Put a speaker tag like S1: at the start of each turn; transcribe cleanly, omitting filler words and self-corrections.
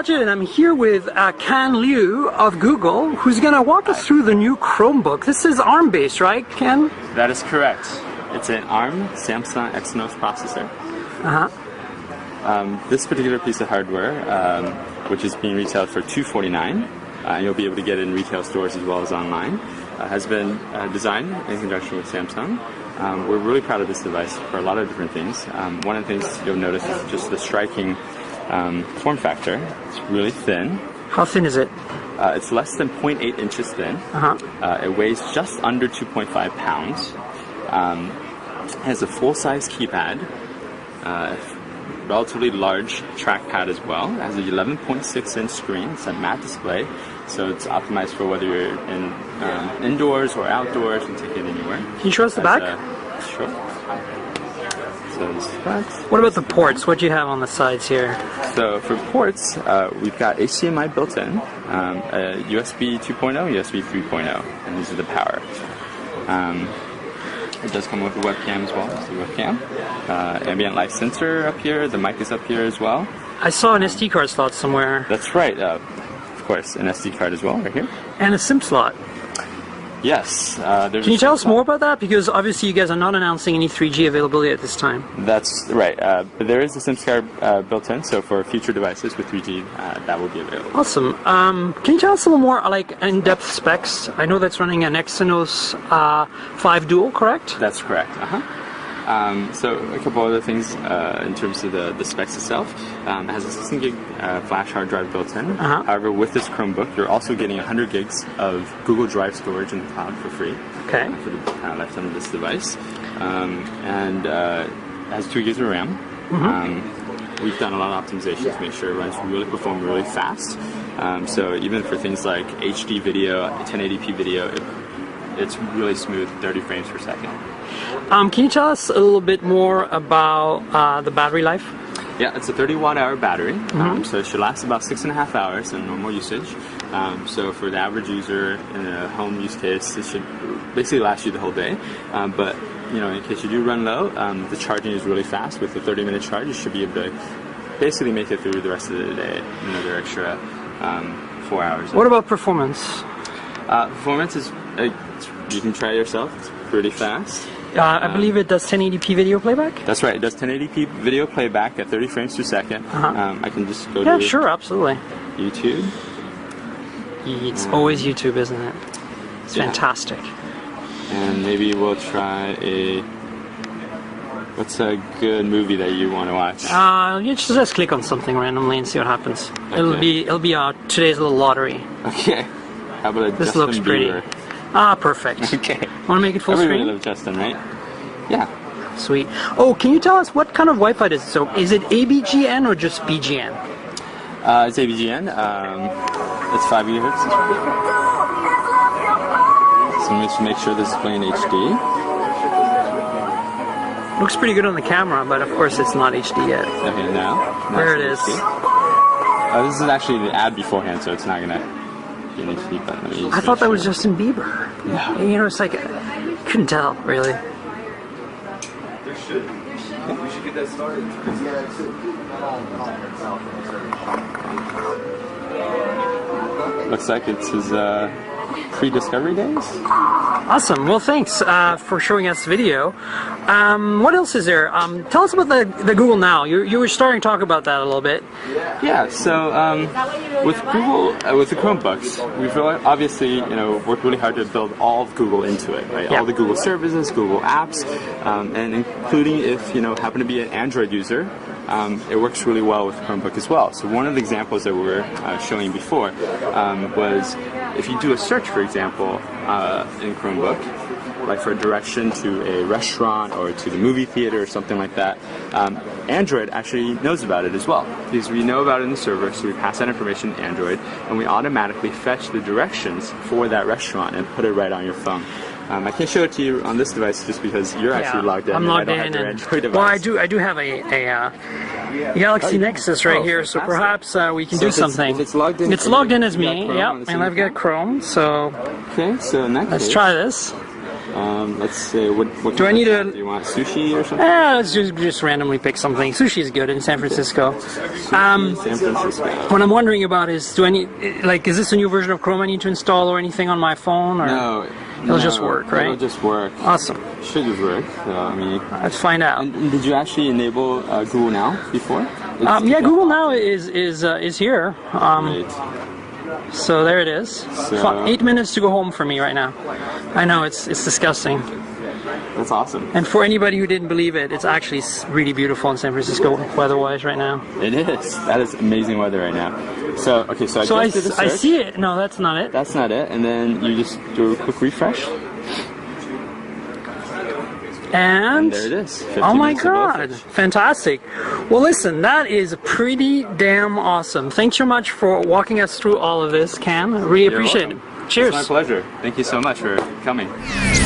S1: And I'm here with Ken Liu of Google, who's going to walk us through the new Chromebook. This is ARM-based, right, Ken?
S2: That is correct. It's an ARM Samsung Exynos processor. This particular piece of hardware, which is being retailed for $249, and you'll be able to get it in retail stores as well as online, has been designed in conjunction with Samsung. We're really proud of this device for a lot of different things. One of the things you'll notice is just the striking form factor. It's really thin.
S1: How thin is it?
S2: It's less than 0.8 inches thin. It weighs just under 2.5 pounds. It has a full-size keypad, relatively large trackpad as well. It has an 11.6-inch screen. It's a matte display, so it's optimized for whether you're in indoors or outdoors and take it anywhere.
S1: Can you show us the back?
S2: Sure.
S1: What about the ports? What do you have on the sides here?
S2: So for ports, we've got HDMI built in, USB 2.0, USB 3.0, and these are the power. It does come with a webcam as well. It's the webcam. Ambient light sensor up here. The mic is up here as well.
S1: I saw an SD card slot somewhere.
S2: That's right. Of course, an SD card as well, right here.
S1: And a SIM slot.
S2: Yes.
S1: Can you tell us more about that? Because obviously you guys are not announcing any 3G availability at this time.
S2: That's right. But there is a SIM card built in, so for future devices with 3G, that will be available.
S1: Awesome. Can you tell us a little more, like, in-depth specs? I know that's running an Exynos 5 Dual, correct?
S2: That's correct. So a couple other things in terms of the specs itself. It has a 16 gig flash hard drive built in. However, with this Chromebook, you're also getting 100 gigs of Google Drive storage in the cloud for free.
S1: Okay.
S2: For the lifetime of this device. And it has 2 gigs of RAM. We've done a lot of optimizations to make sure it runs perform really fast. So even for things like HD video, 1080p video, it's really smooth, 30 frames per second.
S1: Can you tell us a little bit more about the battery life?
S2: Yeah, it's a 30 watt-hour battery, so it should last about 6.5 hours in normal usage. So for the average user in a home use case, it should basically last you the whole day. But in case you do run low, the charging is really fast. With a 30-minute charge, you should be able to basically make it through the rest of the day, another extra 4 hours.
S1: What about performance?
S2: Performance is, you can try it yourself. It's pretty fast.
S1: I believe it does 1080p video playback?
S2: That's right, it does 1080p video playback at 30 frames per second. I can just go to
S1: absolutely.
S2: YouTube.
S1: It's always YouTube, isn't it? It's fantastic.
S2: And maybe we'll try what's a good movie that you want to watch?
S1: You just click on something randomly and see what happens. Okay. It'll be today's little lottery.
S2: Okay. How about
S1: this
S2: Justin
S1: looks pretty.
S2: Bieber?
S1: Perfect.
S2: Okay.
S1: Want to make it full
S2: Everybody
S1: screen?
S2: loves Justin, right? Yeah.
S1: Sweet. Oh, can you tell us what kind of Wi-Fi it is? So, is it ABGN or just BGN?
S2: It's ABGN. It's 5 gigahertz. So let's make sure this is playing HD.
S1: Looks pretty good on the camera, but of course it's not HD yet.
S2: Okay, now
S1: there it is.
S2: This is actually the ad beforehand, so it's not gonna be an HD. But let me
S1: I thought that was Justin Bieber.
S2: No.
S1: It's like couldn't tell really.
S3: There should. We should get that started.
S2: Looks like it's his pre-discovery days.
S1: Awesome. Well, thanks for showing us the video. What else is there? Tell us about the Google Now. You were starting to talk about that a little bit.
S2: Yeah. So with Google, with the Chromebooks, we've obviously worked really hard to build all of Google into it, right? Yeah. All the Google services, Google apps, and including if happen to be an Android user. It works really well with Chromebook as well. So one of the examples that we were showing before was if you do a search, for example, in Chromebook, like for a direction to a restaurant or to the movie theater or something like that, Android actually knows about it as well. Because we know about it in the server, so we pass that information to Android, and we automatically fetch the directions for that restaurant and put it right on your phone. I can't show it to you on this device just because you're actually logged in.
S1: I'm logged in.
S2: Android device.
S1: Well, I do have a Galaxy Nexus right here, so perhaps we can do something.
S2: If it's logged in.
S1: It's logged in as me, and I've got Chrome. So
S2: okay, so in that
S1: let's
S2: case,
S1: try this.
S2: Let's say, what
S1: Do I need
S2: do you want sushi or something?
S1: Let's just randomly pick something. Sushi is good in San Francisco.
S2: San Francisco.
S1: What I'm wondering about is, do I need, like, is this a new version of Chrome I need to install or anything on my phone? Or
S2: No.
S1: It'll just work, right?
S2: It'll just work.
S1: Awesome.
S2: Should just work. So, I mean,
S1: Let's find out.
S2: and did you actually enable Google Now before?
S1: Yeah, Google Now is here.
S2: Great.
S1: So there it is.
S2: So-
S1: 8 minutes to go home for me right now. I know, it's disgusting.
S2: That's awesome.
S1: And for anybody who didn't believe it, it's actually really beautiful in San Francisco weather-wise right now.
S2: It is. That is amazing weather right now. So, okay, so
S1: So
S2: I just did a
S1: I
S2: search.
S1: see it. No, that's not it.
S2: That's not it. And then you just do a quick refresh.
S1: And
S2: There it is. 15
S1: oh my
S2: minutes of
S1: god,
S2: footage.
S1: fantastic. Well, listen, that is pretty damn awesome. Thanks so much for walking us through all of this, Cam. I really
S2: You're
S1: appreciate
S2: welcome.
S1: it. Cheers.
S2: It's my pleasure. Thank you so much for coming.